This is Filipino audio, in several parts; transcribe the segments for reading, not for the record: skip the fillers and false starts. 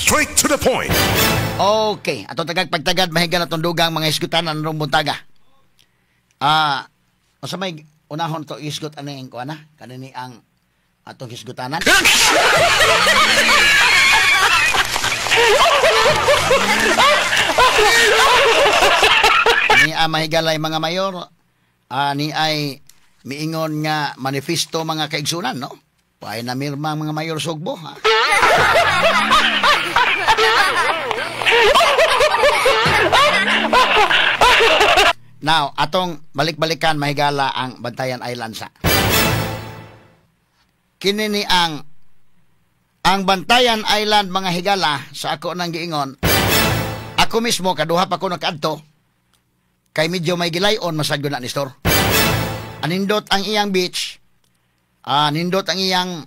Straight to the point. Okay, ato tagag-pagtagad mahiga na tundugang mga isgutanan ng buntaga. O sa may unahon to isgot ano yung kuha na? Kanini ang atong isgutanan? Ni mahigalay mga mayor, ni ay miingon nga manifesto mga kaigsunan, no? Paay na mirma mga mayor Sugbo, ha? Now, atong balik-balikan mahigala ang Bantayan Island sa. Kinini ang Bantayan Island mga higala sa ako nang giingon. Ako mismo kaduha pa ko nagkadto kay medyo may gilayon masagdo na ni store. Anindot ang iyang beach. Nindot ang iyang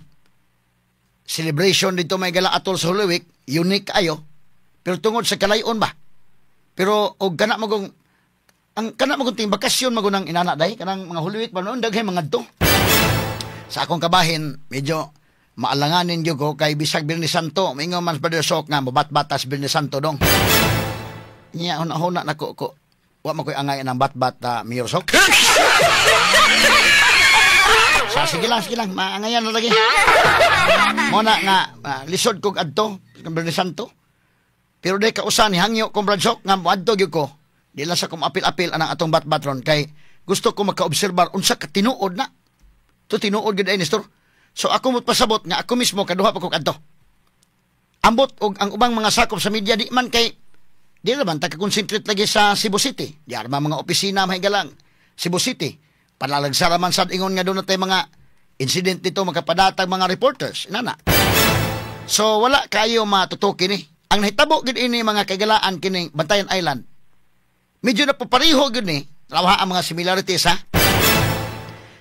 celebration dito may gala atol sa Holy Week, unique ayo. Pero tungod sa kalayon ba? Pero og kana magong ang kana magunting bakasyon magunang inana day kanang mga Holy Week pa noon daghay mga adto. Sa akong kabahin medyo maalanganin gyud ko kay bisag Birnes Santo, mingon man Brother Sok nga mobat-batas Birnes Santo dong. Nya una nako ko. Wa mo koy angay nang bat-bat Mayor Sok. Sige lang, maangayan na lagi. Muna nga, lisod kong adto, Birnes Santo. Pero day kausan, hangyo kong Bradsok, nga adto gyud ko. Di lang sa kong apil-apil anang atong bat-batron, kay gusto ko maka-obserbar, unsa ka tinuod na. To tinuod gyud ay, Nestor. So ako mo't pasabot nga, ako mismo, kaduha pa kong adto. Ambot, og ang ubang mga sakop sa media, di man kay, di naman, taga-concentrate lagi sa Cebu City. Di arma mga opisina, mahigalang, Cebu City. Panalagsaraman sa ingon nga doon natin mga incident dito, makapadatag mga reporters. Nana. So, wala kayo matutukin eh. Ang nahitabo gid ini mga kagalaan kining Bantayan Island. Medyo na papariho gid ni. Trabaha ang mga similarities ha.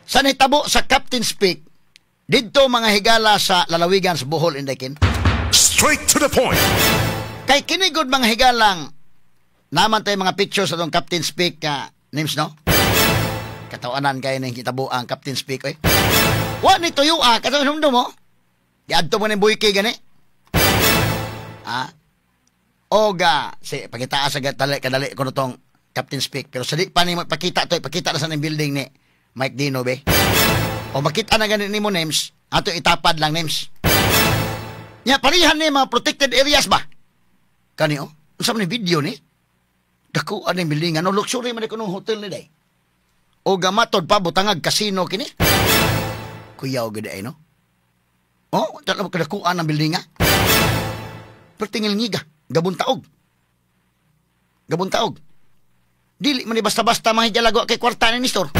Sa nahitabo sa Captain's Peak, dito mga higala sa lalawigan sa Bohol, Inday. Straight to the point. Kay kinigod mga higalang, naman tayo mga pictures sa itong Captain's Peak names, no? Katawanan kayo na hitabo ang Captain's Peak, eh. Wa ni tuyo, katawanan mo? Diadto mo ng buyki, gani? Oga, pagkitaan sa kadali ko na itong Captain's Peak. Pero sa di pa ni pakita to, ipakita na sa ng building ni Mike Dino, be. O makita na ganit ni mo names, ato itapad lang names. Nya, parihan ni mga protected areas ba? Kani, oh? Ang sama ni video ni? Dakuan ng building, ano? Luxury man ko ng hotel ni day. O gamatod pa, butangag casino kini. Kuyaw gada ay, no? Oh, talagang kadakuan ng building nga. Pertingil ngiga, gabon taog. Dili man ni basta-basta mahidalago kay kwarta ni Nestor.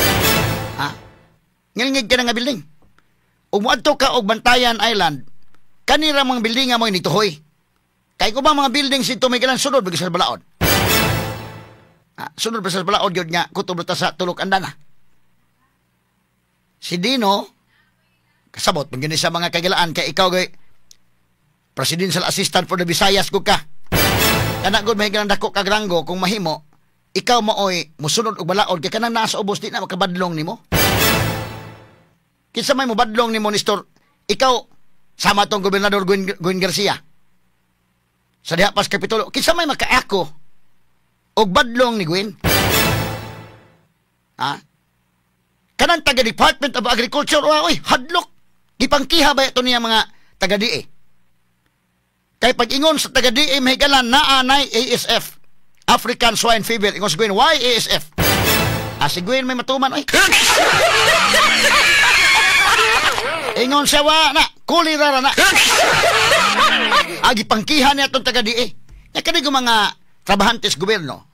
Ngilngig ka na nga building. O muadto ka og Bantayan Island, kanira mga building nga mo inituhoy. Kay ko ba mga building sito may galang sunod sa balaod. Sunod pa sa balaod yun nga, kutob ta sa tulok andana. Si Dino, kasabot, pag sa mga kagalaan, kay ikaw gay, Presidential Assistant for the Visayas ko ka. Kana gud may ganang dako kagranggo kung mahimo, ikaw maoy musunod og balaod kay kanang nasa ubos di na makabadlong nimo. Kinsa may mo badlong nimo Nestor, ikaw sama tong Gobernador Gwen Garcia. Sa diha pas Kapitulo, kinsa may makaako og badlong ni Gwen? Kanang taga Department of Agriculture, oy, hadlok. Gipangkiha ba ito niya mga taga DA? Kay pag-ingon sa taga DA, mahigalan na anay ASF, African Swine Fever. Ingon si Gwen, why ASF? Si Gwen may matuman, oy. Ingon siya, na, kulirara na. Gipangkiha niya itong taga DA. Kaya ko mga trabahantes gobyerno,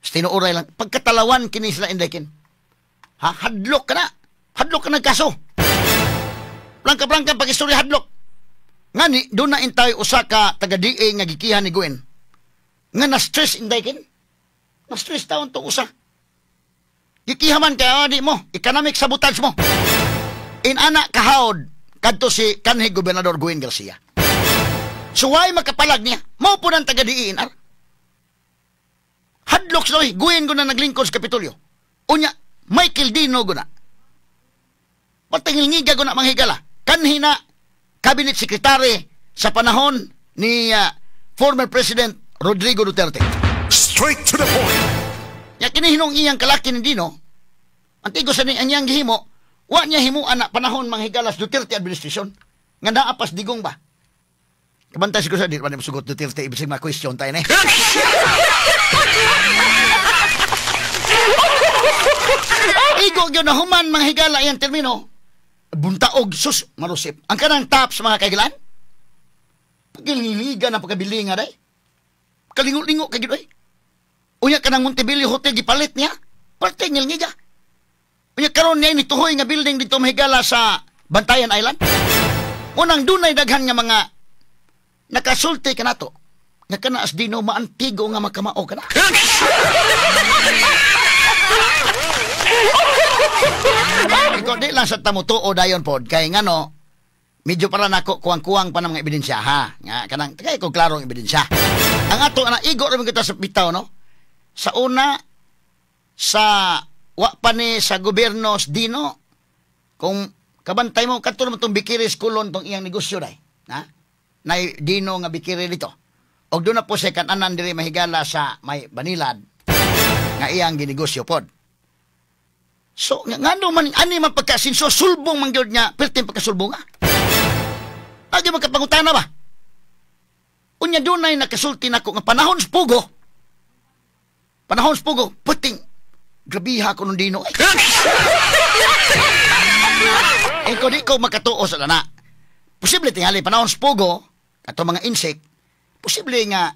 tinuuray lang, pagkatalawan kini sila indekin. Hadlok ka na. Hadlok ka na kaso. Plangka-plangka pag-istorya hadlok. Ngani, doon na intay usa ka taga-DA nga gikihan ni Gwen. Nga na-stress indekin. Na-stress taon to usa. Gikihaman ka, di mo. Economic sabotage mo. Inana kahawd kadto si kanhi Gobernador Gwen Garcia. So why makapalag niya? Mao po ng taga-DA inar. Hadlok sila, Gwen ko na naglingkod sa Kapitolyo. Unya, Michael Dino ko na. Patingil ngiga ko na manghigala. Kanhi na Cabinet Secretary sa panahon ni former President Rodrigo Duterte. Straight to the point. Ya kinihinong iyang kalaki ni Dino, antigo sa niyang gihimo, wa niya himuan na panahon manghigalas Duterte administration. Nga naapas digong ba? Kabantay siguro sa di man sugot Duterte ibig ma question tayo na. Igo gyud na human manghigala iyang termino. Buntaog sus marusip. Ang kanang taps mga kaigalan. Pagililiga na pagkabili nga day. Kalingo-lingo kay gid oy. Unya kanang Montebello Hotel gipalit niya. Parte ngilngiga. Unya karon niya ni tuhoy nga building dito mahigala sa Bantayan Island. Unang dunay daghan nga mga nakasulti kanato. Nga kana as Dino maantigo nga makamao kana. Ikaw di lang sa tamutuo dayon pod kay ngano medyo para nako kuwang-kuwang pa ng mga ebidensya ha. Nga kanang kay ko klarong ebidensya. Ang ato na igo ra kita sa bitaw no. Sa una sa wa pa ni sa gobyerno Dino kung kabantay mo kadto mo tong Bikiris kulon tong iyang negosyo day. Ha? Nay Dino nga Bikiri dito. Og doon na po sa kananan diri mahigala sa may Banilad nga iyang ginegosyo pod. So, ngano man, ani man pagkasinso, sulbong man gyud niya, pertin pagkasulbong nga. Agi magkapangutana ba? Unya dunay nakasulti nako nga panahon sa pugo. Panahon sa pugo, puting, grabiha ko nung Dino. Kung di ko makatuo sa lana, posible tingali panahon sa pugo, ato mga insect, posible nga,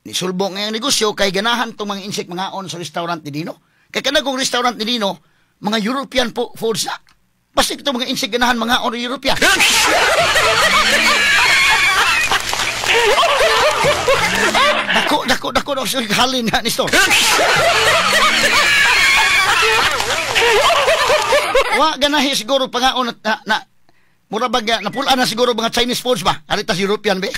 nisulbong nga yung negosyo, kay ganahan itong mga insect mga on sa restaurant ni Dino. Kaya kanagong restaurant ni Dino, mga European po foods na. Basta ito mga insig ganahan mga on European. Dako na siya halin nga ni Store. Wa ganahi siguro pangaon na mura baga napulaan na siguro mga Chinese foods ba? Aritas European ba?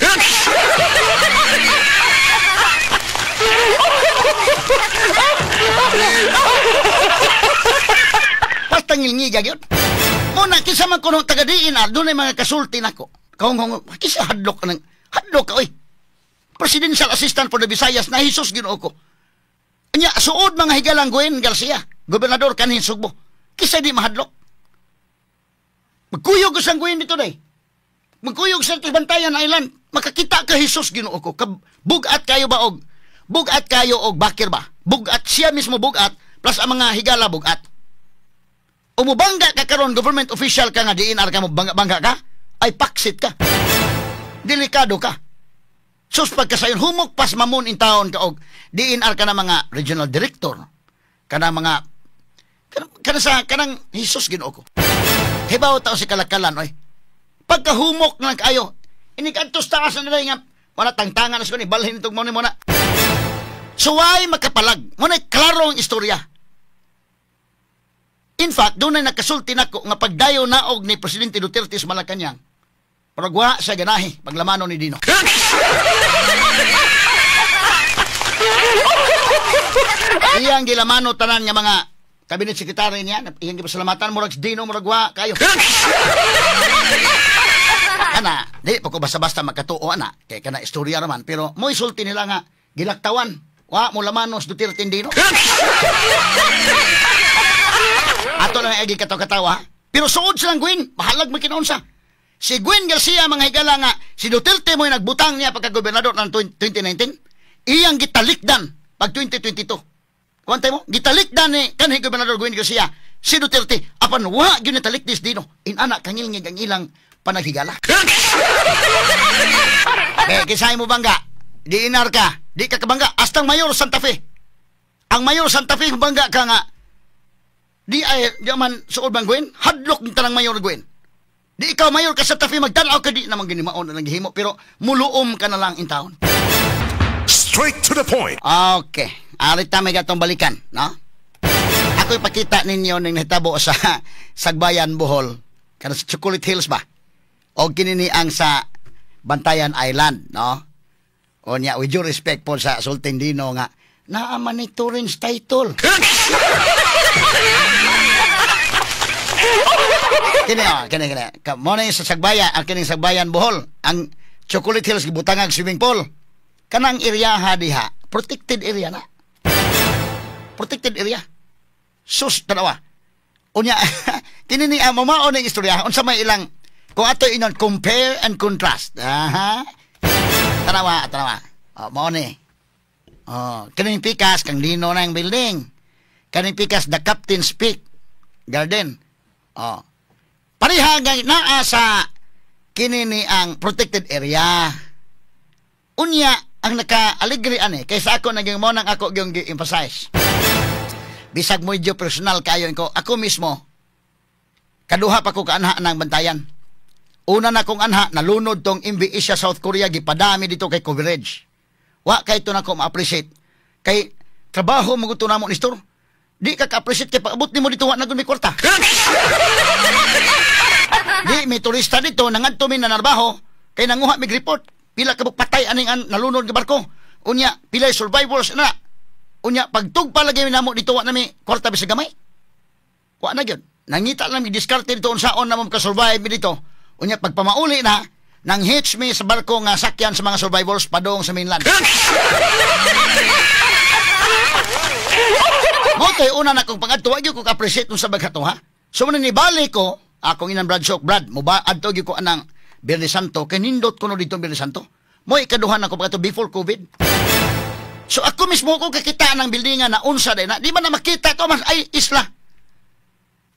Pastangil-ngiga yun. Muna, kisa man ko nung taga-diin, doon ay mga kasulti na ko. Kaung kisa hadlok ka, oy. Presidential Assistant for the Visayas, na Jesus ginoo ko. Anya, suod mga higalang Gwen Garcia, Gobernador kanin Sugbo. Kisa di mahadlok. Magkuyog ko sang Gwen dito, day. Magkuyog sa Bantayan Island. Makakita ka Jesus ginoo ko. Bugat kayo ba og? Bugat kayo og bakir ba? Bugat siya mismo bugat plus ang mga higala bugat. Umubangga ka karon government official ka nga DNR ka mo bangga ka ay paksit ka. Delikado ka. Sus pagkasayon humok pas mamon in taon ka og DNR ka na mga regional director. Kana mga kanang Jesus Ginoo ko. Hibaw taon si kalakalan oy. Pagkahumok na kayo ini kadtos taas na nga wala tangtangan na siya ni balhin itong mo na. Suway makapalag. Muna klaro ang istorya. In fact, doon ay nakasulti nako nga pagdayo naog ni Presidente Duterte sa Malacanang. Paragwa sa ganahi, paglamano ni Dino. Iyang gilamano tanan nga mga cabinet secretary niya, iyang gipasalamatan, murag Dino, muragwa kayo. Ana, di pa ko basta-basta makatuo, ana. Kaya ka na istorya naman. Pero mo isulti nila nga, gilaktawan. Wa mo lamanos Duterte Dino. Ato lang agi katawa. Pero suod silang Gwen, mahalag mo kinaunsa. Si Gwen Garcia mga higala nga, si Duterte mo yung nagbutang niya pagka-gobernador ng 2019, iyang gitalikdan pag 2022. Kuwantay mo? Gitalikdan ni kanhi gobernador Gwen Garcia, si Duterte, apan wa yun natalikdis Dino, inana kangilngig ang ilang panaghigala. Kisay mo bangga, DNR ka, di ka kabangga, astang Mayor Santa Fe. Ang Mayor Santa Fe, bangga ka nga, di man suod bang Gwen, hadlok ng tanang Mayor Gwen. Di ikaw Mayor ka Santa Fe, magdalaw ka di naman ginimaon na naghihimo, pero muluom ka na lang in town. Straight to the point. Okay, alita may gatong balikan, no? Ako ipakita ninyo ng nahitabo sa Sagbayan, Bohol, kana sa Chocolate Hills ba? O kinini ang sa Bantayan Island, no? O niya, with due respect po sa Sultan Dino nga, naaman ni Torrens title. Kini. Muna yung sa Sagbayan, ang kining Sagbayan Bohol, ang Chocolate Hills gibutangag swimming pool. Kanang area ha diha, protected area na. Protected area. Sus tanawa. Unya kini ni mamao ning istorya unsa may ilang kung ato inon compare and contrast. Aha. Tanawa. Mao ni. Kaning pikas kang lino na ang building. Kaning pikas the Captain's Peak Garden. Pareha naa sa kini ni ang protected area. Unya ang naka-aligri ani kaysa ako naging mo nang ako gyung gi-emphasize. Bisag mo medyo personal kayo ko, ako mismo kaduha pa ko kaanha ng bantayan. Una na kong anha nalunod tong MV Asia South Korea gipadami dito kay coverage. Wa kay to na ko ma-appreciate. Kay trabaho mo gusto namo ni store. Di ka ka-appreciate kay paabot nimo dito wa na gud may kwarta. Di may turista dito nangadto mi na narbaho kay nanguha mig report. Pila ka patay aning nalunod nga barko. Unya pila survivors na. Unya pagtugpa lagi namo dito wa na mi kwarta bisag gamay. Wa na gyud. Nangita lang mi diskarte dito unsaon na mo ka survive mi dito. Unya pagpamauli na nang hitch me sa barko nga sakyan sa mga survivors padong sa mainland. Mo kay una na kong pangadto wa gyud ko ka-appreciate sa baghato ha. So man ni balik ko akong inang Brad mo ba adto gyud ko anang Birni Santo kay nindot ko no dito Birni Santo. Mo ikaduhan ako pagkato before COVID. So ako mismo ko kakita ng buildingan na unsa day na di man na makita ko mas ay isla.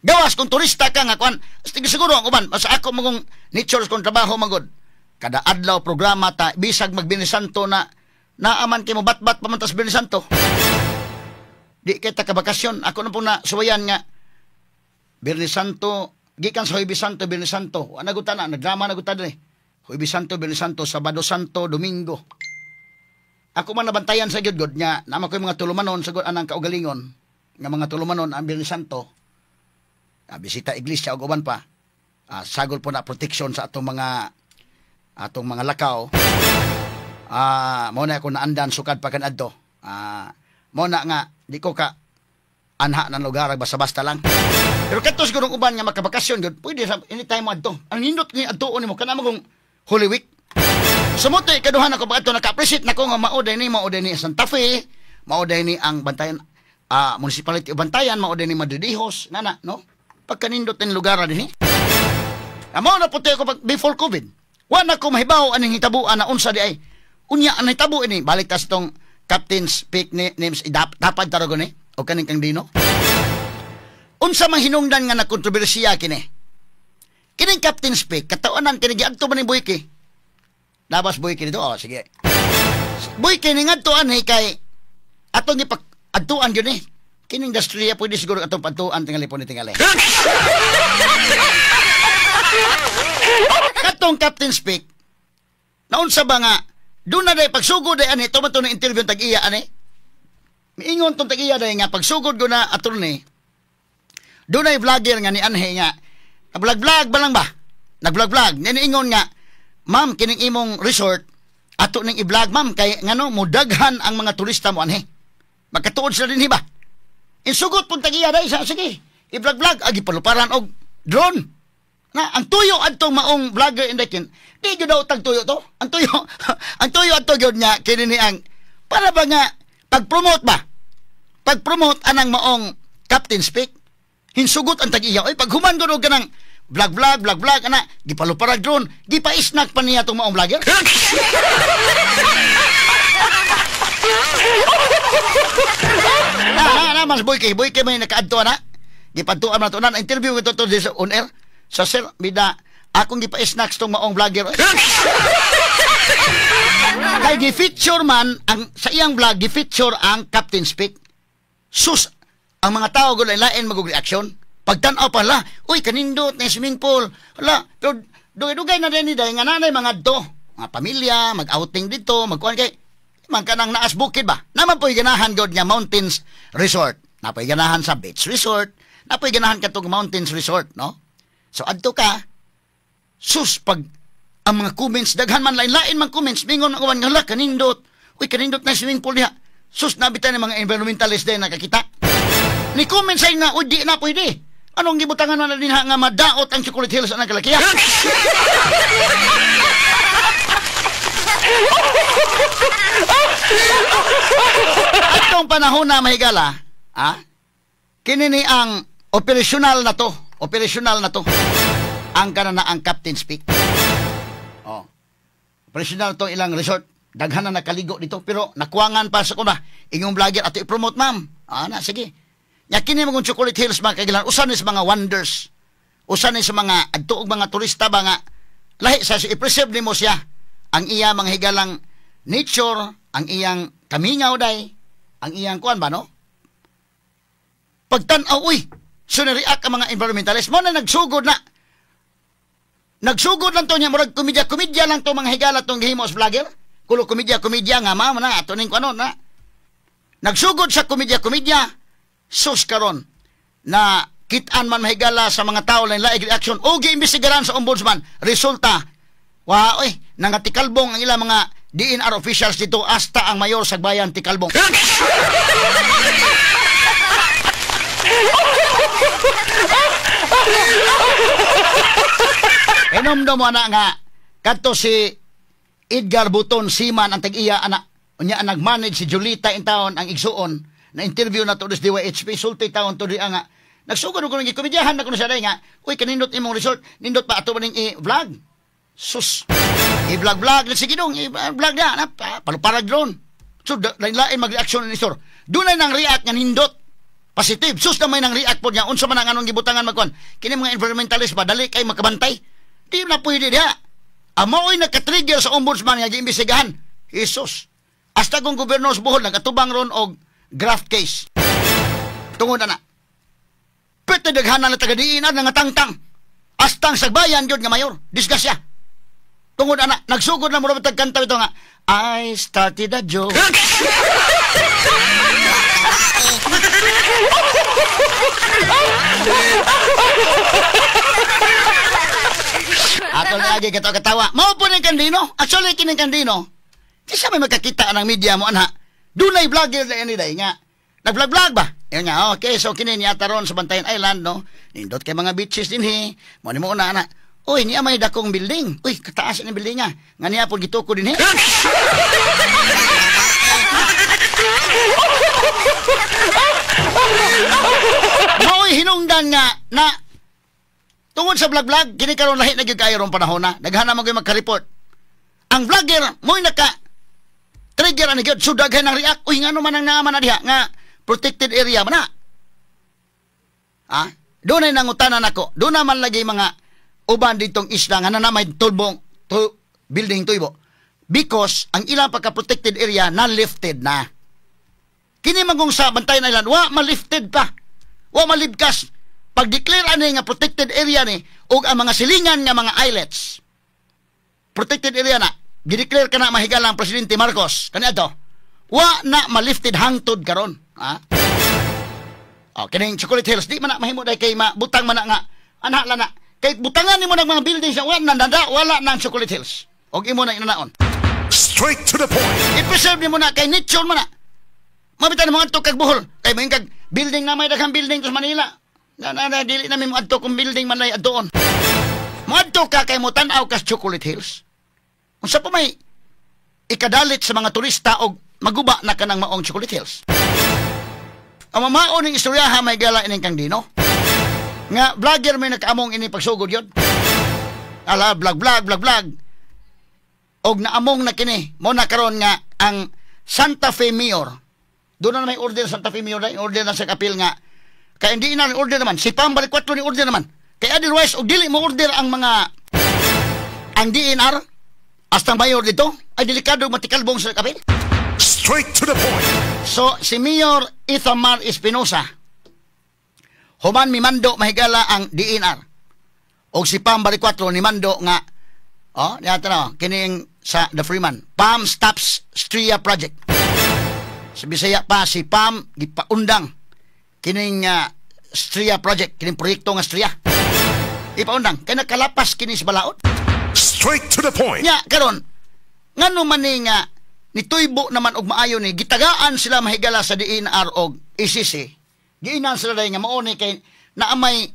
Gawas kung turista ka nga kuan, siguro ang uban, mas ako magong nature kung trabaho magod. Kada adlaw programa ta bisag magbini Santo na naaman kay mo batbat pamantas Birni Santo. Di kita ka bakasyon, ako na po na suwayan nga Birni Santo, gikan sa Huwebes Santo, Birni Santo. Ana gutan na, nagdrama na gutan ni. Huwebes Santo, Birni Santo, Sabado Santo, Domingo. Ako man nabantayan sa gyud nya, nama ko mga tulumanon sa anang kaugalingon nga mga tulumanon ang Birni Santo. Bisita iglesia og uban pa. Sagol po na protection sa atong mga lakaw. Mo na ako naandan sukad pa kanadto. Mo na nga di ko ka anha ng lugar basta-basta lang. Pero kato siguro uban nga makabakasyon gud, pwede sa anytime mo adto. Ang nindot ni adto nimo kana mo kung Holy Week. Sumutoy kaduhan ako pag adto naka-appreciate nako nga mauday ni Santa Fe, mauday ni ang bantayan municipality bantayan, mauday ni Madridijos nana no. Pagkanindot ng lugar din amo na puti ako before COVID. Wa na ko mahibaw aning hitabuan na unsa di ay. Unya ang hitabo ini balik tas tong Captain's Peak names dapat tarago ni o kaning kang dino. Unsa man hinungdan nga na kontrobersiya kini. Kining Captain's Peak katawanan kini giadto man ni Boyke. Labas Boyke dito sige. Boyke ni ngadto ani kay atong gipak adtuan gyud ni. Kining industriya pwede siguro atong patuan tingali po ni tingali. Katong Captain's Peak naunsa ba nga doon na day pagsugod day ani tumato na interview tag-iya ani. Miingon tong tag-iya day nga pagsugod ko na attorney. Doon ay vlogger nga ni Anhe nga nag-vlog ba lang ba? Nag-vlog. Niingon nga, ma'am kining imong resort ato ning i-vlog ma'am kay ngano mudaghan ang mga turista mo Anhe. Magkatuod sila din ba? Insugot pun tagiya day sa sige. I-vlog agi paluparan og drone. Na ang tuyo adtong maong vlogger indekin. Di gyud daw tag tuyo to. Ang tuyo adto gyud nya kini ni ang para ba nga pag-promote ba? Pag-promote anang maong Captain's Peak. Hinsugot ang tagiya. Oy paghuman gud og kanang vlog ana gipaluparag drone, gipa-snack pa niya tong maong vlogger. Mas Boyke may nakaadto na. Gipadtuan man to na interview ko to on air. Sa sir bida akong gipa-snacks tong maong vlogger. Kay gi-feature man ang sa iyang vlog gi-feature ang Captain's Peak. Sus ang mga tao gud lain mag-reaction. Pagtan-aw pa la, uy kanindot na swimming pool. Hala, pero dugay na din ni day nga nanay mga do, mga pamilya, mag-outing dito, magkuan kay man kanang naas bukid ba. Naman po'y ganahan gud nga mountains resort. Napoy ganahan sa beach resort, napoy ganahan katong mountains resort, no? So adto ka sus pag ang mga comments daghan man lain-lain man comments mingon ang uwan nga hala kanindot. Uy kanindot na swimming pool diha. Sus nabitan ng mga environmentalist din nakakita. Ni comment say nga uy di na pwede. Anong gibutangan na din nga madaot ang Chocolate Hills ang kalakiya? Atong panahon na mahigala, kini ni ang operasyonal na to. Ang kanana ang captain speak. Oh. Operasyonal to ilang resort. Daghan na nakaligo dito pero nakuwangan pa sa kuna. Ingong vlogger ato i-promote, ma'am. Sige. Nya kini mong Chocolate Hills mga kailan usan ni sa mga wonders. Usan ni sa mga adto og mga turista ba nga lahi sa i-preserve nimo siya ang iya mga higalang nature, ang iyang kamingaw day, ang iyang kuan ba no? Pagtan-aw so na-react ang mga environmentalist mo na nagsugod lang to niya murag komedya lang to mga higala tong gihimo sa vlogger. Kulo komedya nga ma'am na ato ning kuno na. Nagsugod sa komedya sus karon na kitaan man mahigala sa mga tao lang laig reaction o giimbestigaran sa ombudsman resulta nangatikalbong ang ilang mga DNR officials dito hasta ang mayor sa bayan tikalbong. Inomdom mo na nga kadto si Edgar Buton Siman ang tag-iya anak unya nag-manage si Julita in town ang igsuon na interview na to des DYHP sulti taon to di nga nagsugod ko ng komedyahan na ko sa day nga kanindot imong resort nindot pa ato maning i-vlog sus i-vlog na sige dong i-vlog na paluparag drone so lain mag-reaction ni store dunay nang react nga nindot positive sus na may nang react po niya unsa man ang anong gibutangan magkuan kini mga environmentalist ba dali kay makabantay di na pwede diha amoy naka-trigger sa ombudsman nga giimbestigahan Jesus hasta kung gobyerno sa Bohol nagatubang ron og graft case. Tungod na. Pwede daghanan na taga-diinan nga tangtang. Astang sagbayan yun nga mayor. Disgasya. Tungod na. Nagsugod na mo na tagkanta ito nga. I started a joke. Ato na lagi katawa. Mao po ng kandino. Actually, kining kandino. Kasi may magkakita ng media mo, anak. Dunay vlogger na yan nga. Nag-vlog ba? Yan nga, okay. So, kinin yata ron sa Bantayan Island, no? Nindot kay mga beaches din, Mo ni mo una, anak. Uy, niya may dakong building. Uy, kataas ng building nga. Nga niya po gituko din, Maoy, hinungdan nga na tungod sa vlog, kini karon lahi na gyud kayo ron panahon na. Daghana mo gyud magka-report. Ang vlogger mo'y trigger ani gyud so daghan ang react uy ngano man ang naaman na diha nga protected area man na doon ay nangutanan ako doon naman lagi mga uban ditong isla nga na may building tuybo because ang ilang pagka-protected area na-lifted na kini magong sa Bantayan Island wa ma-lifted pa wa malibkas pag-declare ani nga protected area ni ug ang mga silingan nga mga islets protected area na gideclare ka na mahigalang Presidente Marcos. Kanya ito, wa na malifted hangtod karon. Kining Chocolate Hills, di man na mahimo dahil kay butang man na nga. Anak lang na. Kay butangan ni mo ng mga buildings na wala ng Chocolate Hills. Og imo na inanaon. Straight to the point. I-preserve ni mo na kay nature man na. Mabitan mo adto kag Bohol. Kay may kag building na may daghang building sa Manila. Dili na may mo adto kung building man lay adtoon. Mo adto ka kay mo tan-aw ka Chocolate Hills. Unsa pa may ikadalit sa mga turista og maguba na kanang maong Chocolate Hills. Ang mamao ning istoryaha may gala ining kang dino. Nga vlogger may nakaamong ini pagsugod yun. Ala vlog. Og naamong na kini mo na karon nga ang Santa Fe Mayor. Doon na may order Santa Fe Mayor na order na sa kapil nga kay hindi na order naman si Pam balik 4 ni order naman. Kay otherwise og dili mo order ang DNR Astang mayor dito ay delikado matikalbong sa kapil. Straight to the point. So, si Mayor Ithamar Espinosa, human mi mando mahigala ang DNR. O si Pam Baricuatro ni mando nga, niyata na, kining sa The Freeman, Pam Stops Stria Project. Sa Bisaya pa, si Pam gipaundang kining Stria Project, kining proyekto nga Stria. Ipaundang, kaya nakalapas kining sa balaod. Straight to the point. Nya karon ngano man ni nga nituybo naman og maayo ni gitagaan sila mahigala sa DNR og ICC. Giinan sila day nga mao ni kay naamay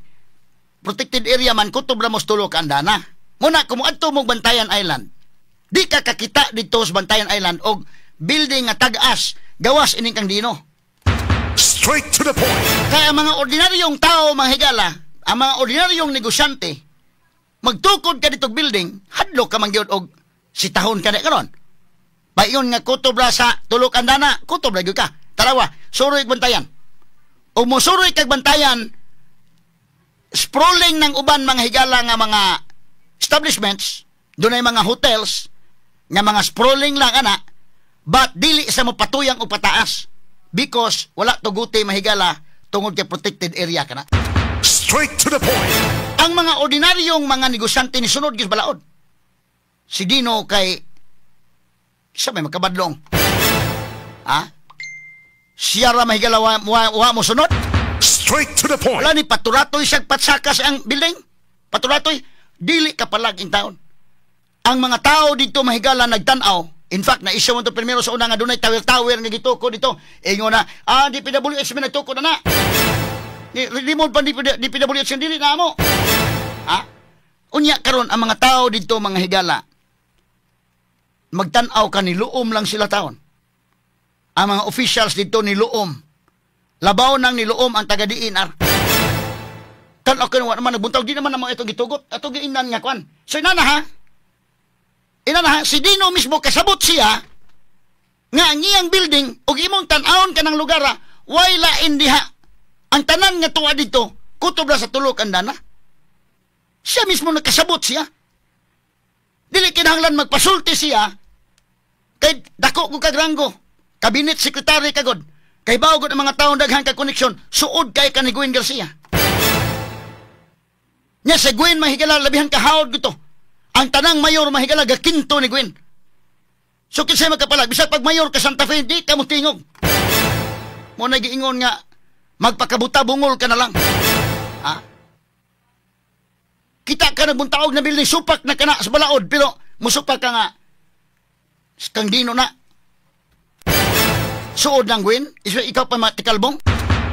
protected area man kutob ra mos tulo ka andana. Muna kumuadto mo Bantayan Island. Di ka kakita dito sa Bantayan Island og building nga tag-as gawas ining kang dino. Straight to the point. Kaya ang mga ordinaryong tao, mga higala, ang mga ordinaryong negosyante, magtukod ka dito building, hadlok ka mangyod og sitahon ka na karon. Payon nga kutobra sa tulok andana, kutobra gyud ka. Tarawa, suroy Bantayan. O mo suroy kag Bantayan, sprawling ng uban mga higala nga mga establishments, dunay mga hotels nga mga sprawling lang ana, but dili sa mo patuyang o pataas because wala tuguti mahigala tungod kay protected area kana. Straight to the point. Ang mga ordinaryong mga negosyante ni sunod gis balaod. Si Dino kay siya may makabadlong. Ha? Siya ra mahigala wa mo sunod. Straight to the point. Wala ni paturatoy siya patsakas ang building. Paturatoy, dili ka palaging taon. Ang mga tao dito mahigala nagtanaw. In fact, na-issue mo ito primero sa una nga doon ay tower nga gituko dito. Ingo na, di PWH may nagtuko na na. Di mo pa di PWH yung dili na mo. Ha? Unya karon ang mga tao dito mga higala, magtanaw ka niluom lang sila taon. Ang mga officials dito niluom. Labaw nang niluom ang taga-DNR. Tanaw ka naman nagbuntag, di naman naman ito gitugot. Ato giinan nga kwan. So inana ha? Inana, si Dino mismo kasabot siya nga ang iyang building ug imong tan-awon ka ng lugar wala indiha ang tanan nga tuwa dito kutob ra sa tulok andana. Siya mismo nakasabot siya. Dili kinahanglan magpasulti siya kay dako ko kag ranggo, cabinet secretary kagod, kay bawgod ang mga tawo daghang kag koneksyon, suod kay ka ni Gwen Garcia. Nya sa Gwen mahigala labihan ka hawd gito. Ang tanang mayor mahigala gakinto ni Gwen. So kinsay magkapalag, bisag pag mayor ka Santa Fe, di ka mo tingog. Mo nagiingon nga magpakabuta bungol ka na lang. Ha? Kita ka nagbuntaog na building, supak na kana sa balaod, pero musupak ka nga kang Dino na. Suod ng Gwen, ikaw pa matikalbong.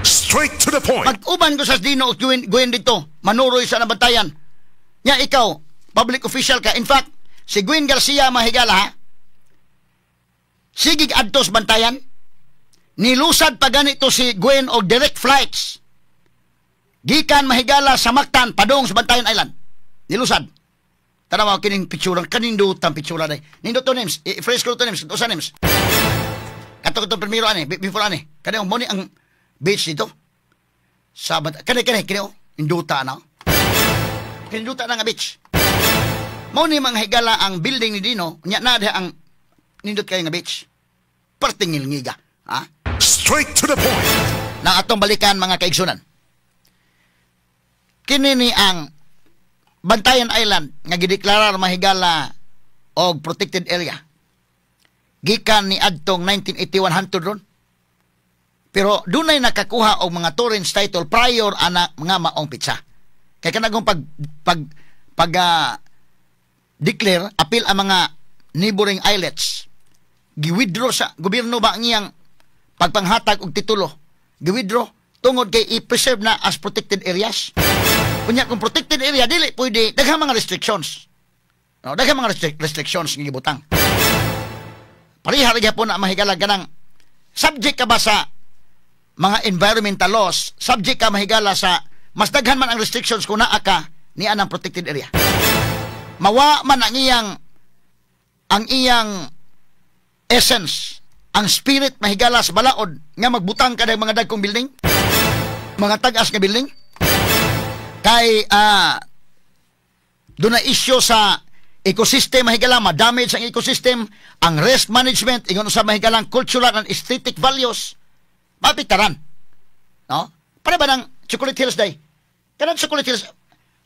Straight to the point. Mag-uban ko sa Dino o Gwen dito, manuroy sa Nabantayan. Nya ikaw, public official ka. In fact, si Gwen Garcia mahigala ha, sigig adtos Bantayan, nilusad pa ganito si Gwen og direct flights. Gikan mahigala sa Mactan, padong sa Bantayan Island. Nilusad. Tanawa kining picture, kanindot ang picture day. Nindot to names, i-fresco to names, usa names. Kato to primero ani, before ani. Kanang mo ni ang beach dito. Sa kani induta na. Induta na nga beach. Mao ni mga higala ang building ni Dino, nya na ang nindot kay nga beach. Pertingil ngiga, ha? Straight to the point. Na atong balikan mga kaigsunan. Kini ni ang Bantayan Island nga gideklarar mahigala og protected area. Gikan ni adtong 1981 hangtod ron. Pero dunay nakakuha og mga torrents title prior ana nga maong pitsa. Kay kanagong declare appeal ang mga neighboring islets. Giwithdraw sa gobyerno ba ang iyang pagpanghatag og titulo. Giwithdraw tungod kay i-preserve na as protected areas. Kunya kung protected area dili pwede daghang mga restrictions. No, daghang mga restrictions nga gibutang. Parihar gyapon na mahigala ganang subject ka ba sa mga environmental laws, subject ka mahigala sa mas daghan man ang restrictions kung naa ka ni anang protected area. Mawa man ang iyang essence, ang spirit mahigala sa balaod nga magbutang ka ng mga dagkong building, mga tag-as nga building. Kay doon na issue sa ecosystem mahigala, ma-damage ang ecosystem, ang risk management, ingon sa mahigalang cultural and aesthetic values, mapiktaran. No? Para ba ng Chocolate Hills day? Kanang Chocolate Hills,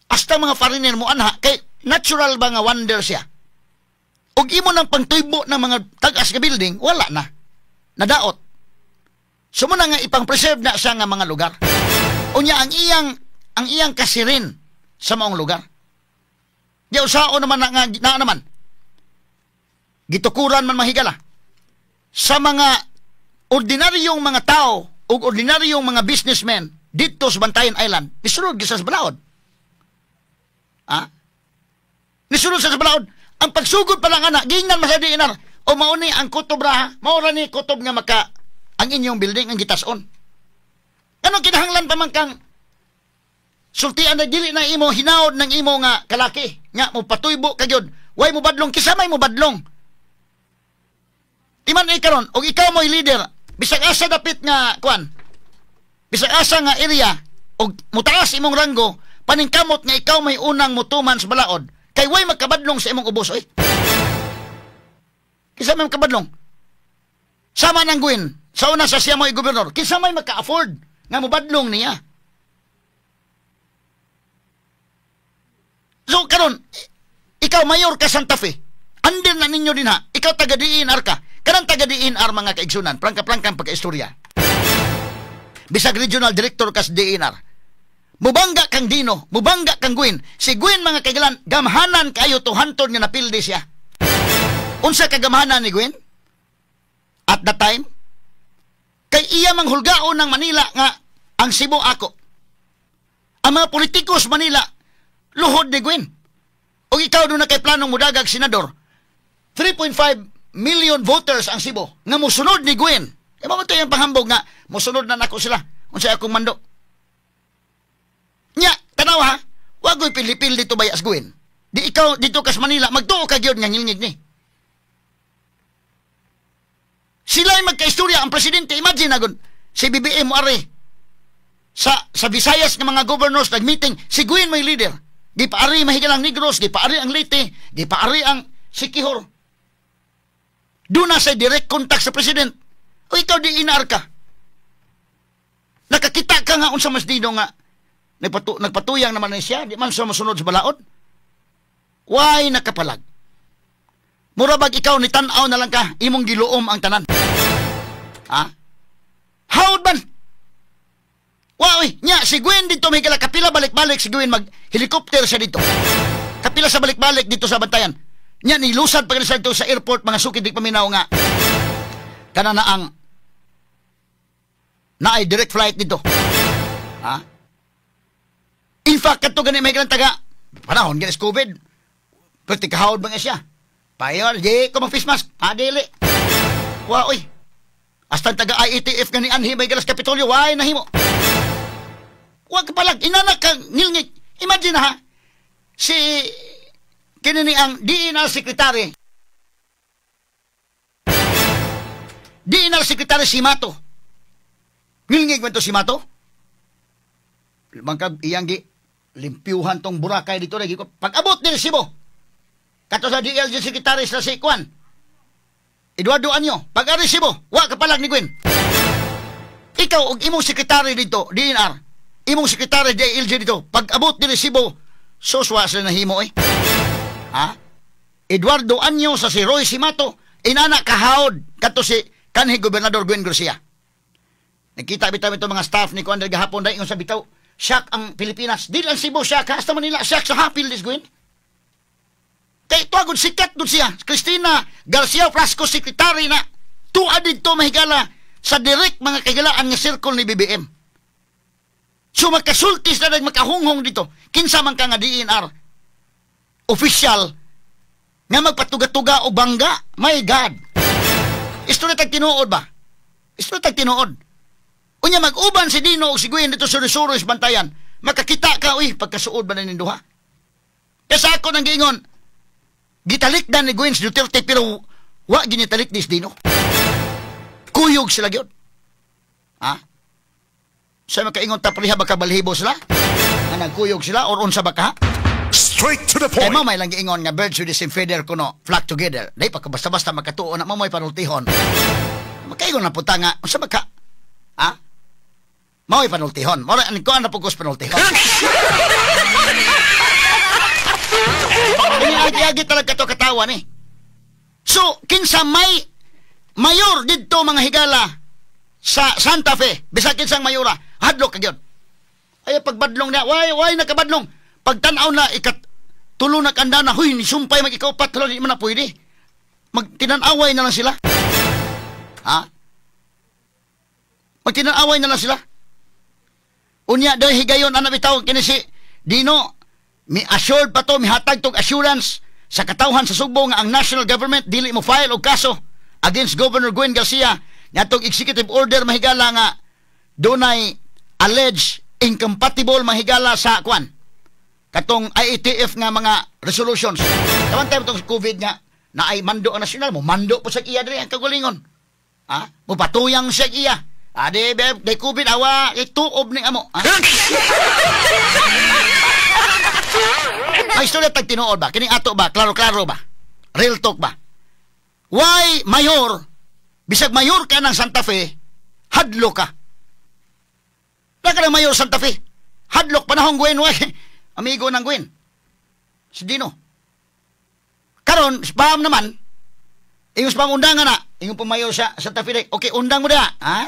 hasta mga foreigner mo anha, kay natural ba nga wonder siya? Og imo ng pangtuybo ng mga tag-as nga building, wala na. Nadaot. So mo na nga ipang-preserve na siya nga mga lugar. Unya ang iyang kasirin sa maong lugar. Di usao naman na naman. Gitukuran man mahigala. Sa mga ordinaryong mga tao o ordinaryong mga businessmen dito sa Bantayan Island, nisunod sa balaod. Ha? Nisunod sa balaod. Ang pagsugod pa lang anak, gingnan man sa DNR. O mauni ang kutob ra, ha? Maura ni kutob nga maka ang inyong building ang gitason. Anong kinahanglan pa man kang sultian na dili na imo hinaod ng imo nga kalaki nga mo patuybo kagyod. Way mo badlong kisamay mo badlong. Iman ay karon og ikaw mo'y leader, bisag asa dapit nga kuan. Bisag asa nga area og mutaas imong ranggo, paningkamot nga ikaw may unang mutuman sa balaod. Kay way magkabadlong sa imong ubos oy. Kisa may magkabadlong. Sama nang guin. Sa una sa siya mo'y gobernador, kisa may magka-afford nga mubadlong niya. So karon, ikaw mayor ka Santa Fe. Andin na ninyo din ha. Ikaw taga DNR ka. Kanang taga DNR mga kaigsunan, plangka-plangka pagka-istorya. Bisag regional director ka sa DNR. Mubangga kang Dino, mubangga kang Gwen. Si Gwen mga kaigalan, gamhanan kayo to hantod nga napildi siya. Unsa ka gamhanan ni Gwen? At that time, kay iya manghulgaon ng Manila nga ang Cebu ako. Ang mga politikos Manila, luhod ni Gwen. O ikaw doon na kay planong mudagag senador, 3.5 million voters ang Cebu nga musunod ni Gwen. Kaya mo ito yung panghambog nga, musunod na nako sila. Unsay akong mando. Nya, tanaw ha, wagoy pilipil dito bayas Gwen. Di ikaw dito kas Manila, magtuo ka gyud nga ngilngig ni. Sila'y magkaistorya ang presidente. Imagine na si BBM ari sa Visayas ng mga governors nag-meeting, si Gwen may leader. Di paari mahigalang Negros, di paari ang Leyte, di paari ang Siquijor. Doon na sa direct contact sa president. O ikaw di inaar ka. Nakakita ka nga unsa mas dino nga nagpatuyang naman na siya, di man sa masunod sa balaod. Why nakapalag? Murabag ikaw ni tanaw na lang ka, imong giluom ang tanan. Ha? Howd man? Wow, nya, si Gwen dito may kala kapila balik-balik si Gwen mag-helicopter siya dito. Kapila sa balik-balik dito sa bantayan. Nya, nilusad pag nasa dito sa airport, mga sukid di paminaw nga. Kana na ang naay direct flight dito. Ha? In fact, kato ganit may kalang taga, panahon, ganas COVID. Pero tikahawad ba nga siya? Payor, di ko mag-face mask. Adili. Wow, oy. Hasta taga IETF nga ni Anhi may galas Kapitolyo. Why, nahimo. Huwag ka palag. Inanak kang ngilngig. Imagine ha, si kinini ang DNR Secretary. DNR Secretary si Mato. Ngilngig man to si Mato. Bangkag iyang limpyuhan tong Boracay dito. Pag-abot ni Resibo. Kato sa DLG Secretary sa si Kwan. Eduardo Anyo, pag-aresibo, wa ka palag ni Gwen. Ikaw, og imong sekretary dito, DNR, imong sekretary DLG dito, pag-abot ni resibo, soswa sila nahimo eh. Ha? Eduardo Anyo sa si Roy Simato, inana kahawd, kato si kanhi Gobernador Gwen Garcia. Nakita bitaw ito mga staff ni Kwan gahapon dahil yung sa bitaw, shock ang Pilipinas. Di lang Cebu, shock ha, hasta Manila, shock sa hapil this Gwen. Kay tuwagod sikat doon siya. Cristina Garcia Flasco, sekretary na tuwa dito mahigala sa direct mga kagalaan nga circle ni BBM. So magkasultis na magkahunghong dito. Kinsa man ka nga DNR official nga magpatuga-tuga o bangga. My God. Isto na tag-tinuod ba? Isto na tag-tinuod. Unya mag-uban si Dino o si Gwen dito sa Resource Bantayan. Makakita ka, uy, pagkasuod ba na ninduha? Kaya ako nang giingon, gitalik na ni Gwen si Duterte pero wa ginitalik ni Dino. Kuyog sila gyud. Ha? Sa makaingon ta priha baka balhibo sila? Nga nagkuyog sila or unsa baka? Straight to the Kay point. mamay lang giingon nga birds with the same feather kuno flock together. Dai pa basta-basta makatuo na mamoy panultihon. Makaingon na puta nga unsa baka? Ha? Mamoy panultihon. Mora ani ko ana pugos panultihon. Agi-agi talaga to katawan eh. So, kinsa may mayor dito mga higala sa Santa Fe, bisag kinsang mayora, hadlok ka gyud. Ay pagbadlong na, why nakabadlong? Pagtan-aw na tulo na kanda na, huy, nisumpay mag-ikaupat, talo di man na pwede. Magtinan-away na lang sila. Ha? Magtinan-away na lang sila. Unya, dahil higayon, anak bitaw, kini si Dino, mi assured pa to, mi hatag tog assurance sa katawhan sa Sugbo nga ang national government dili mo file og kaso against Governor Gwen Garcia ngatong executive order mahigala nga dunay alleged incompatible mahigala sa kwan katong IATF nga mga resolutions. Kaman tayo itong COVID nga na ay mando ang nasyonal mo, mando po sa iya diri ang kagulingon. Ha? Mupatuyang siya iya. Ade, de COVID awa, ituob ni amo. Ha? May istorya tag tinuod ba? Kining ato ba? Klaro-klaro ba? Real talk ba? Why, mayor, bisag mayor ka ng Santa Fe, hadlo ka. Naka ng mayor Santa Fe, hadlok panahong Gwen, amigo ng Gwen. Si Dino. Karon, spam naman, ingos pang undangan na, ingos pang mayor sa Santa Fe, okay, undang mo na, ha?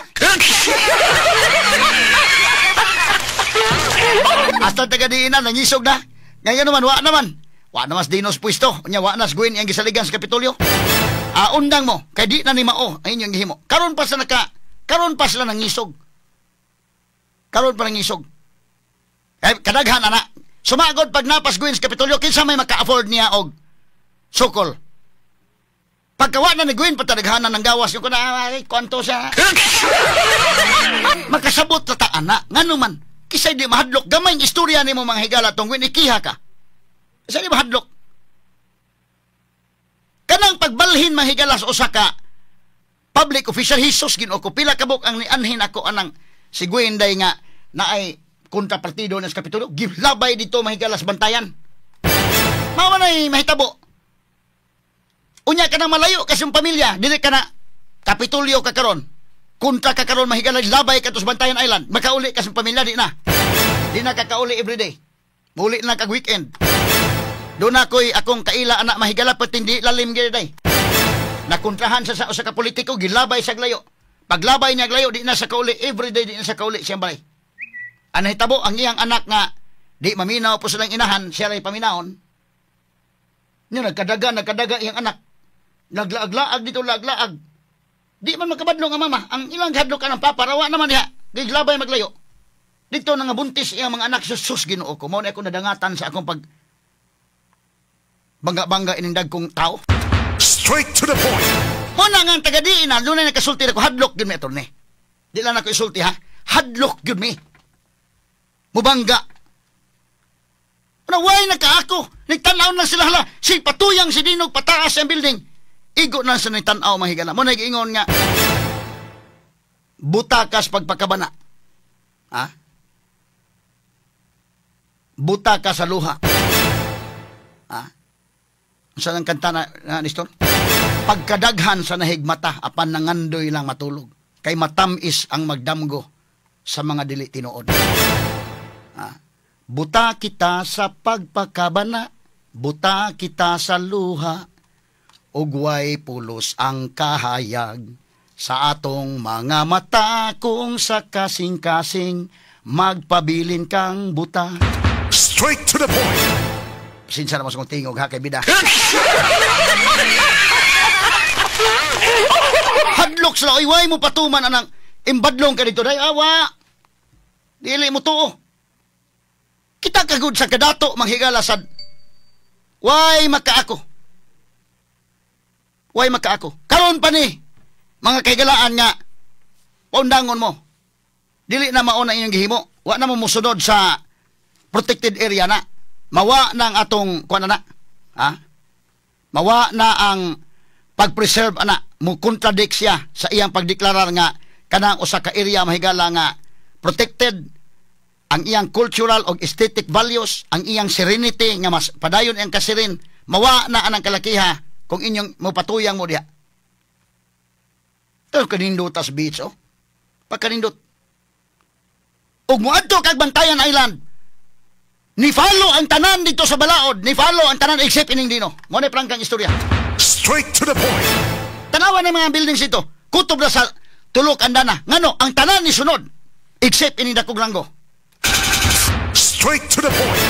Hasta taga-diinan, nangisog na. Ngayon naman, wa naman sa Dinos pwesto. Wa nas Gwen ang gisaligan sa Kapitolyo. Undang mo, kay di na ni mao, ayun yung gihimo. Karon pa sila nangisog. Karon pa nangisog. Kadaghan na. Sumagod pag napas Gwen sa Kapitolyo, kinsa may maka-afford niya og sukol. Pagkawa na ni Gwen, patadaghanan ng gawas yung kwanto siya. Makasabot na taan na. Nga naman, kisay di mahadlok. Gamay ang istorya ni mo mga higala tong Gwen, ikiha ka. Kisay di mahadlok. Kanang pagbalhin mga higala sa Osaka, public official, hisos ginoo pila kabok ang nianhin ako anang si Gwen day nga na ay kontrapartido ng Kapitolyo. Gilabay dito mga higala sa bantayan. Mawa na'y mahitabo. Unya ka na malayo kasi yung pamilya, dili ka na Kapitolyo ka karon. Kontra ka karon mahigala labay ka to sa Bantayan Island. Makauli ka sa pamilya di na. Di na kakauli everyday. Muli na kag weekend. Doon ako'y akong kaila anak mahigala pati hindi lalim gyud day. Nakontrahan sa usa ka politiko gilabay sa glayo. Paglabay niya glayo di na sa kauli everyday di na sa kauli siyang balay. Anay tabo ang iyang anak nga di maminaw po silang inahan siya ray paminawon. Niya nagkadaga iyang anak. Naglaag-laag dito, laag-laag. Di man makabadlo nga mama. Ang ilang hadlo ka ng paparawa naman diha. Giglabay maglayo. Dito nga buntis iyang mga anak sus Ginoo ko. Mao na ako nadangatan sa akong pag bangga-bangga inindag kong tao. Straight to the point. Muna nga ang taga-diin na, doon na nakasulti na ko, hadlok yun, Metro ni. Di lang ako isulti, ha? Hadlok yun, mi. Mubangga. Way na ka ako. Nagtanaw na sila, hala. Si patuyang si Dinog, pataas ang building. Igo na sa nagtanaw, mahigala. Muna nag-ingon nga, butakas pagpakabana. Ha? Butaka sa luha. Ha? Saan ang kanta na Nestor? Pagkadaghan sa nahigmata, apan nangandoy lang matulog. Kay matamis ang magdamgo sa mga dili tinuod. Ha? Buta kita sa pagpakabana, buta kita sa luha, ugway pulos ang kahayag sa atong mga mata kung sa kasing-kasing magpabilin kang buta. Straight to the point. Sinsa naman sa kong tingog ha kay bida. Hadlok sila, way mo patuman anang imbadlong ka dito. Day, awa. Dili mo to. Kita kagud sa kadato, manghigala sad. Way makaako. Way makaako. Karon pa ni, mga kaigalaan nga, paundangon mo. Dili na mauna inyong gihimo. Wa na mo musunod sa protected area na. Mawa na ang atong, kuha na. Ha? Mawa na ang pag-preserve ana mo contradict siya sa iyang pagdeklarar nga kanang usa ka area mahigala nga protected ang iyang cultural o aesthetic values, ang iyang serenity nga mas padayon ang kasirin, mawa na anang kalakiha kung inyong mapatuyang mo diha. Ito kanindutas beach oh. Pagkanindot. Ug moadto kag Bantayan Island. Ni follow ang tanan dito sa Balaod, ni follow ang tanan except ining Dino. Mo na prangkang istorya. Straight to the point. Tanawan ng mga buildings ito. Kutob na sa tulok andana. Ngano, ang tanan ni sunod. Except ini dakog langgo. Straight to the point.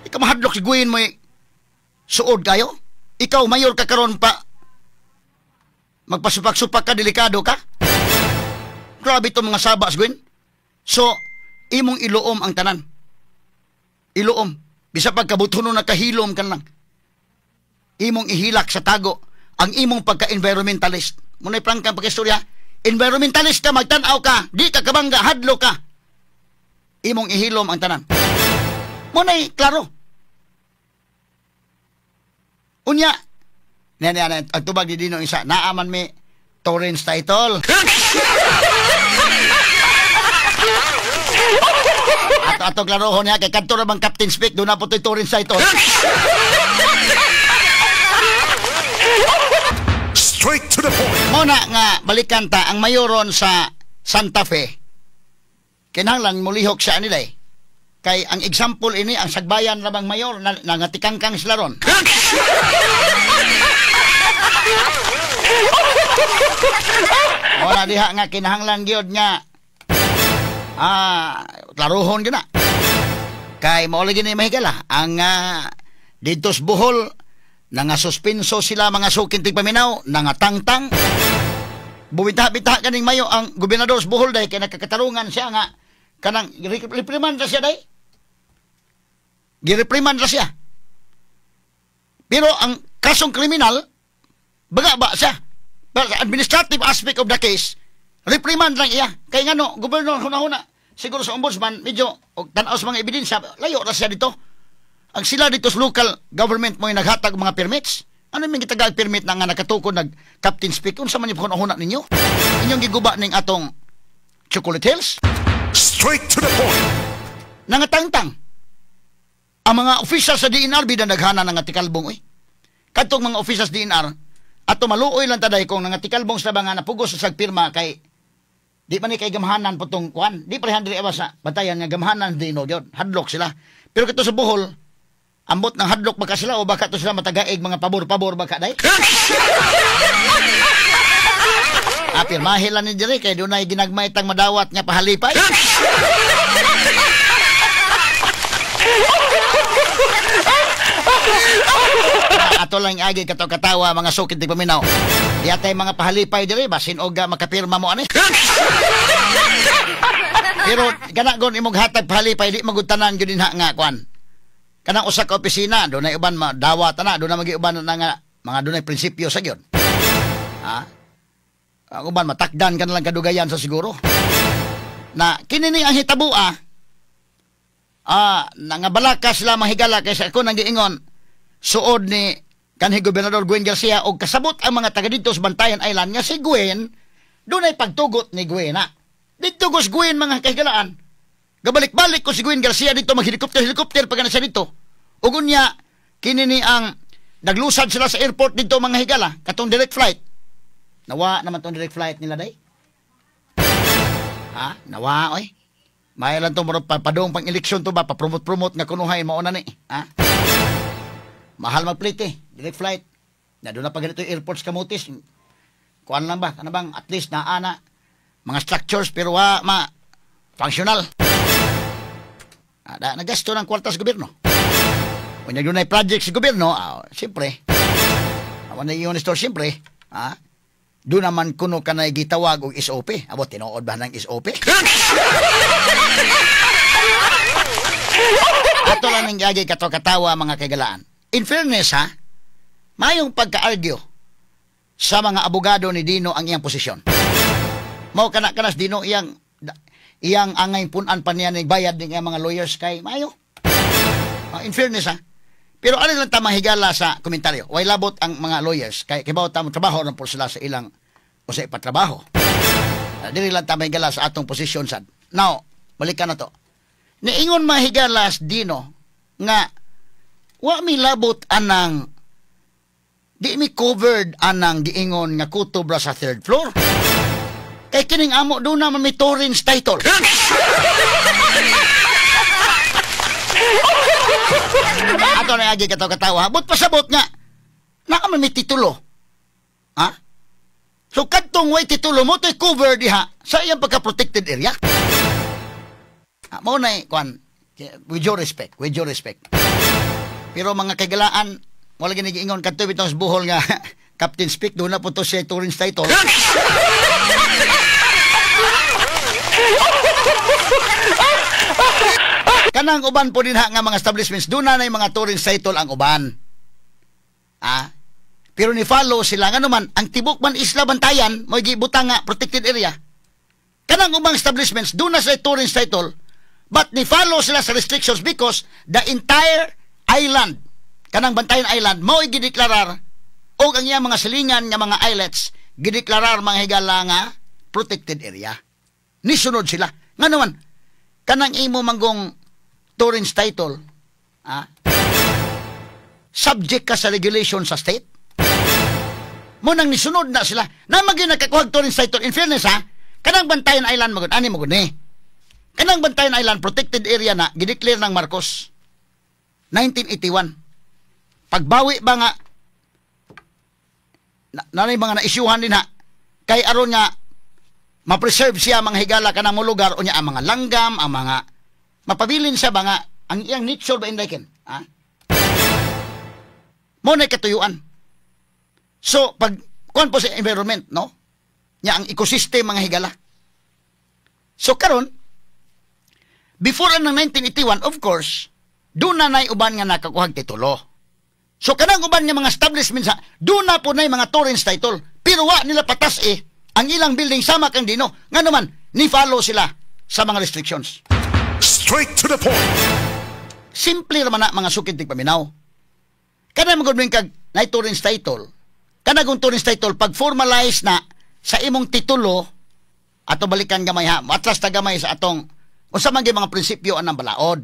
Ikaw mahadlok siguin mo suod kayo? Ikaw mayor ka karon pa. Magpasupak-supak ka, delikado ka? Grabe itong mga sabas, Gwen. So, imong iluom ang tanan. Iluom. Bisa pagkabutuno na kahilom ka lang. imong ihilak sa tago ang imong pagka-environmentalist. Muna'y prangkang pagkistorya, environmentalist ka, magtanaw ka, di ka kabangga, hadlo ka. Imong ihilom ang tanan. Muna'y klaro. Unya, ang tubag di dino isa, naaman may Torrens title. Ato klarohon niya, kay kanto na bang Captain Speak, doon na po ito'y Torrens title. Straight to the point. Muna nga, balikan ta, ang mayoron sa Santa Fe, kinahanglan mulihok siya nila eh. Kay ang example ini, ang sagbayan labang mayor, nangatikangkang sila ron. Wala diha nga, kinahanglan gyud nga, klaruhon gina. Kay mauli gini mahigala, ang dito sa Bohol, nangasuspenso sila mga sukintig paminaw, nangatangtang. Bumita-bita kaning mayo ang gobernador sa Bohol day, kay nakakatarungan siya nga, kanang reprimand na siya day. Gireprimand na siya. Pero ang kasong kriminal, baga ba siya? Pero sa administrative aspect of the case, reprimand lang iya. Kaya nga no, gobernador huna-huna, siguro sa ombudsman, medyo, tanaw sa mga ebidensya, layo na siya dito. Ang sila dito sa local government mo yung naghatag mga permits. Ano yung gitagag permit na nga nakatukod nag-Captain Speak? Kung sa man yung huna ninyo? Inyong giguba ning atong Chocolate Hills? Straight to the point. Nangatangtang. Ang mga officials sa DNR bidan naghana ng atikalbong oy. Kadtong mga officials DNR ato maluoy lang taday kung nangatikalbong sa mga napugos sa sagpirma kay di pa ni kay gamhanan putong kwan. Di pa handri awas sa batayan nga gamhanan dino gyud. Hadlok sila. Pero kito sa Bohol ambot ng hadlok baka sila o baka to sila matagaig mga pabor-pabor baka day. Pirmahin lang ni dire kay dunay ginagmay tang madawat nga pahalipay. Ato lang agi katawa mga sukid ti paminaw. Di atay mga pahalipay diri basin og makapirma mo ani. Pero kana gon imong hatag pahalipay di magutanan gyud dinha nga kwan. Kanang usa ka opisina do na uban madawat na do na magiuban na nga mga dunay prinsipyo sa gyud. Ang uban matakdan ka na lang kadugayan sa siguro. Na kini ni ang hitabua. Nangabalaka sila mahigala kaysa ako nang giingon suod ni kanhi Gobernador Gwen Garcia og kasabot ang mga taga dito sa Bantayan Island nga si Gwen dunay pagtugot ni Gwen na. Dito gos Gwen mga kahigalaan. Gabalik-balik ko si Gwen Garcia dito mag-helicopter pag siya dito. Ug unya kini ni ang naglusad sila sa airport dito mga higala katong direct flight. Nawa naman tong direct flight nila day. Nawa oy. May lang itong padong pang-eleksyon to ba, papromote-promote nga kunuhay, mauna ni. Mahal mag-plate direct flight. Na doon na pa ganito yung airports kamutis. Kuan lang ba, ano bang, at least naana, mga structures, pero functional. Nagasto ng kwarta sa gobyerno. Kung doon na project sa gobyerno, siyempre, awan na yung store, siyempre, doon naman kuno ka na gitawag og SOP. Abo, tinuod ba ng SOP? Ato lang ng gagay katawa mga kagalaan. In fairness mayong pagka-argue sa mga abogado ni Dino ang iyang posisyon. Mao kana-kanas Dino iyang angay punan pa niya ng bayad ng mga lawyers kay mayo. In fairness Pero ano lang tama higala sa komentaryo. Way labot ang mga lawyers kay kibaw tamo trabaho ron po sila sa ilang o sa ipatrabaho. Dili lang tama higala sa atong posisyon sad. Now, balikan na to. Niingon mahigalas Dino nga wa mi labot anang di mi covered anang giingon nga kutobra sa third floor. Kay kining amo do na may Torrens title. Ato na agi katawa. But pasabot nga na may titulo. So kadtong way titulo mo to'y cover diha sa iyang pagka-protected area. Mao na kwan with your respect. Pero mga kagalaan wala gini giingon kadto bitong sa Bohol nga Captain Speak do na po to siya Torrens title. Kanang uban po din nga mga establishments do na mga Torrens title ang uban. Pero ni follow sila nga naman ang tibok man isla bantayan mo gibutang nga protected area. Kanang ubang establishments do na sa tourist title but ni follow sila sa restrictions because the entire island kanang Bantayan Island mo gideklarar o ang iyang mga silingan nga mga islets gideklarar mga higala nga protected area. Nisunod sila. Nga naman kanang imo manggong tourist title subject ka sa regulation sa state. Mo nang nisunod na sila. Na maging nakakuhag tourist title. In fairness kanang Bantayan Island magod ani magod ni. Kanang Bantayan Island protected area na gideclare ng Marcos 1981. Pagbawi ba nga nanay mga na-isyuhan din kay aron nga ma-preserve siya mga higala kanang mo lugar o niya ang mga langgam, ang mga mapabilin siya ba nga ang iyang nature ba inday mo na katuyuan. So, pag kuan po sa environment, no? Nya ang ecosystem mga higala. So, karon before ang 1981, of course, doon na nay uban nga nakakuhag titulo. So, kanang uban nga mga establishments doon na po nay mga tourist title. Pero wa nila patas ang ilang building sama kang dino. Nga naman, ni-follow sila sa mga restrictions. Straight to the point. Simple naman na mga sukid tig paminaw. Kanang magudwing kag nay tourist title, kanagong tourist title, pag formalize na sa imong titulo, ato balikan gamay atras ta gamay sa atong, o sa mga prinsipyo anang balaod.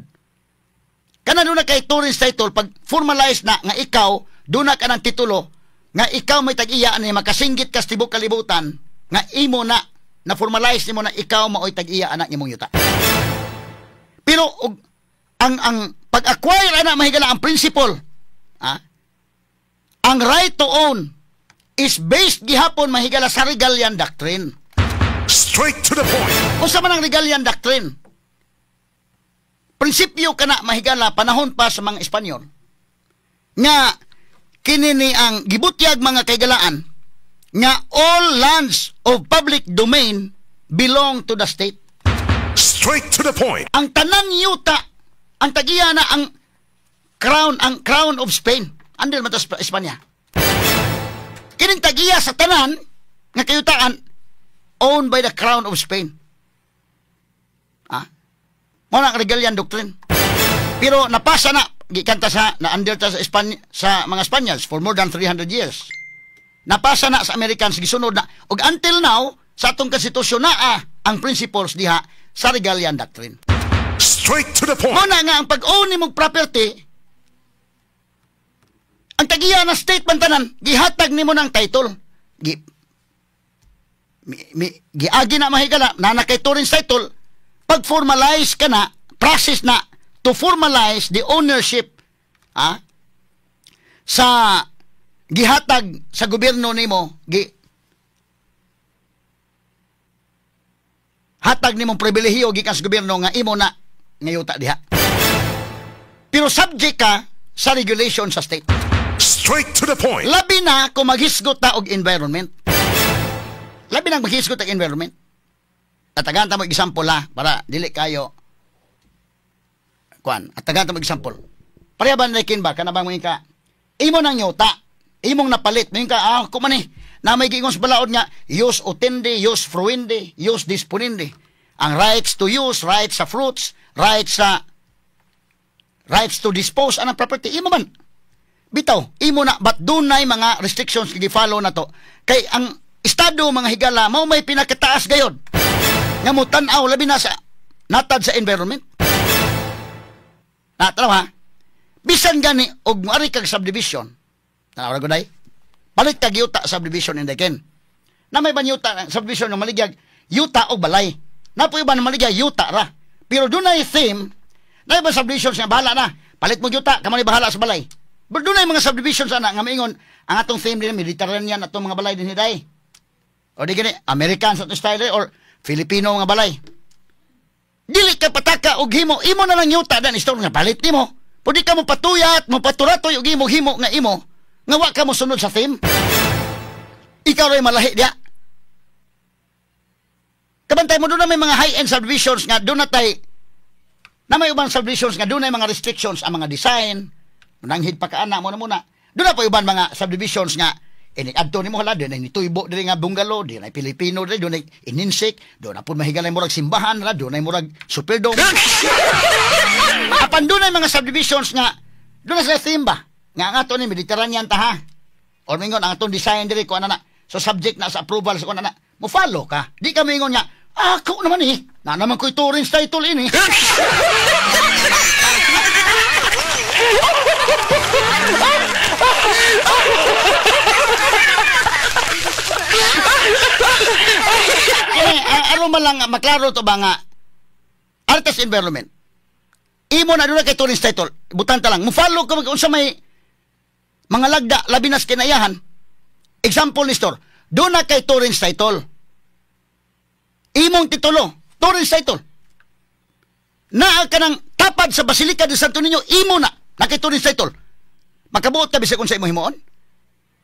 Kana doon na kay tourist title, pag formalize na nga ikaw, doon na ka ng titulo, nga ikaw may tag-iya, makasinggit ka sa tibok kalibutan, nga imo na formalize nimo na ikaw maoy tag-iya anak nimong yuta. Pero, ang pag-acquire na mahigala ang principle, ang right to own, is based gihapon mahigala sa Regalian Doctrine. Straight to the point. Kung sa man ang Regalian Doctrine, prinsipyo kana mahigala panahon pa sa mga Espanyol, nga kinini ang gibutyag mga kaigalaan, nga all lands of public domain belong to the state. Straight to the point. Ang tanan yuta, ang tagiya na ang crown of Spain, andil man sa Espanya. Kining tagiya sa tanan nga kayutaan owned by the Crown of Spain. Muna ang Regalian Doctrine. Pero napasa na gikanta na under ta sa mga Spaniards for more than 300 years. Napasa na sa Americans gisunod na ug until now sa atong konstitusyon na ang principles diha sa Regalian Doctrine. Straight to the point. Muna nga ang pag-own nimong property, ang tagiya na state bantanan, gihatag nimo ng title. Giagi na mahigala, na kay tourist title, pag-formalize ka na, process na, to formalize the ownership sa gihatag sa gobyerno nimo, hatag nimong pribilehiyo gikan sa gobyerno nga imo na ngayuta diha. Pero subject ka sa regulation sa state. Straight to the point. Labi na kung maghisgot ta og environment. Labi na maghisgot ang environment. Atagan ta mo example para dili kayo kuan. Atagan ta mo example. Parehaban rekin ba kana bang mo ka imo nang yuta, imong napalit mo ka kuman na may giingos balaod nga use utendi, use fruendi, use disponendi. Ang rights to use, rights sa fruits, rights to dispose anang property imo man. Bitaw, imo na, but dunay mga restrictions gi-follow na to. Kay ang estado mga higala, mao may pinakataas gayod. Nga mo tan-aw labi na sa natad sa environment. Natalaw bisan gani og moari kag subdivision. Tanaw ra guday. Palit kag yuta subdivision in Deken. Na may banyuta subdivision ng maligyag yuta o balay. Napoy ba na maligya yuta ra. Pero dunay theme, na iba subdivisions nga bahala na. Palit mo yuta, kamo ni bahala sa balay. Pero doon ay mga subdivisions ana nga maingon ang atong theme din Mediterranean atong mga balay din hiday. O di gani American sa style or Filipino nga balay. Dili ka pataka og imo na lang yuta dan istorya nga palit nimo. Pwede ka mo patuyat, mo paturatoy og himo nga imo. Nga wa ka mo sunod sa theme. Ikaw ray malahi dia. Kabantay mo doon na may mga high-end subdivisions nga doon na may ubang subdivisions nga doon na mga restrictions ang mga design. Nanghid pa kaana mo na muna. Doon na po iban mga subdivisions nga, adto ni mo hala, doon ay nituybo, doon nga bungalow, doon ay Pilipino, doon ay ininsik, doon na po mahigalay murag simbahan, doon ay murag superdome. Apan doon ay mga subdivisions nga, doon na sa theme ba? Nga nga to ni Mediterranean ta ha. Or mingon, ang atong design diri ko, na. So subject na sa approval sa na. Mo follow ka. Di ka mingon nga, ako naman na naman ko'y tourist title ini. Ano man lang maklaro to ba nga artist environment. Imo na doon kay tourist title. Butanta lang. Mo-follow ka unsa may mga lagda labi nas kinayahan. Example ni store. Doon na kay tourist title. Imong titulo, tourist title. Naa ka ng tapad sa Basilica de Santo Niño, imo na kay tourist title. Makabuot ka bisag unsa imo himuon?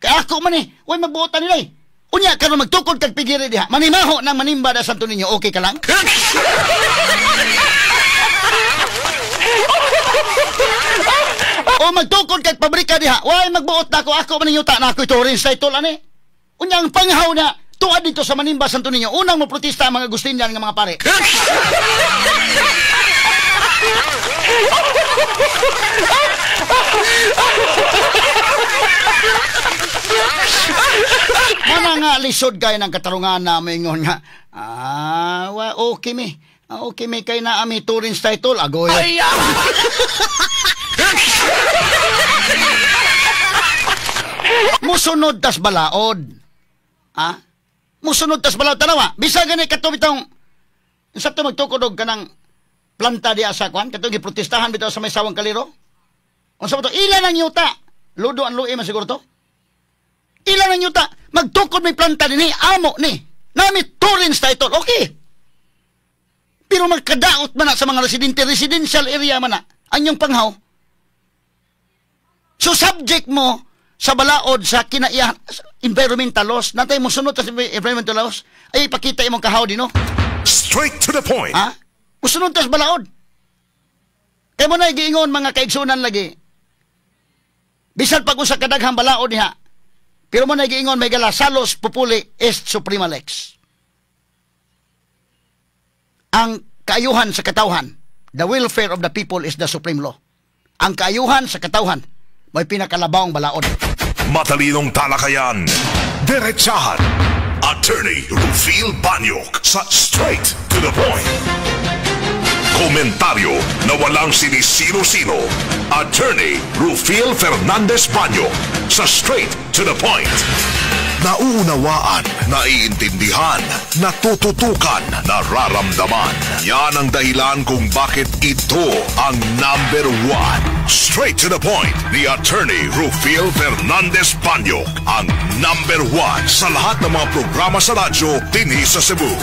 Kaya ako man way magbuotan nila eh. Unya karon magtukod kag pigiri diha. Manimaho ng manimba da Santo Niño, okay ka lang? O magtukod kag pabrika diha. Way magbuot na ako man yuta na ako tourist title ani. Unya ang panghaw na tuad dito sa Manimba Santo Niño. Unang moprotesta ang mga Agustinian nga mga pare. Mana nga lisod kay ng katarungan na mingon nga. Okay mi. Okay mi kay na ami tourist title agoy. Musunod tas balaod. Musunod tas balaod tanawa. Bisa gani kato bitong sakto magtukod og kanang planta diya sa kwan kato giprotestahan bitaw sa may sawang kaliro. Unsa ba to? Ilan ang yuta? Ludo ang luwi man siguro to. Ilan ang yuta? Magtukod may planta dinhi amo ni. Nami tourist title. Okay. Pero magkadaot man na sa mga residential area man na ang yung panghaw. So subject mo sa balaod sa kinaiya environmental laws, natay mo sunod sa environmental laws, ay ipakita imong kahaw din, no? Straight to the point. Musunod tas balaod. Kaya mo na giingon mga kaigsunan lagi. Bisan pag usa kadaghang balaod niya. Pero mo na giingon may gala salos populi est suprema lex. Ang kaayuhan sa katawhan, the welfare of the people is the supreme law. Ang kaayuhan sa katawhan, may pinakalabawang balaod. Matalinong talakayan. Diretsahan. Attorney Rufil Banyok sa Straight to the Point. Komentaryo na walang sinisino-sino. Attorney Rufil Fernandez Banyok sa Straight to the Point. Nauunawaan, naiintindihan, natututukan, nararamdaman. Yan ang dahilan kung bakit ito ang number one. Straight to the Point, ni Attorney Rufil Fernandez Banyok, ang number one sa lahat ng mga programa sa radyo dinhi sa Cebu.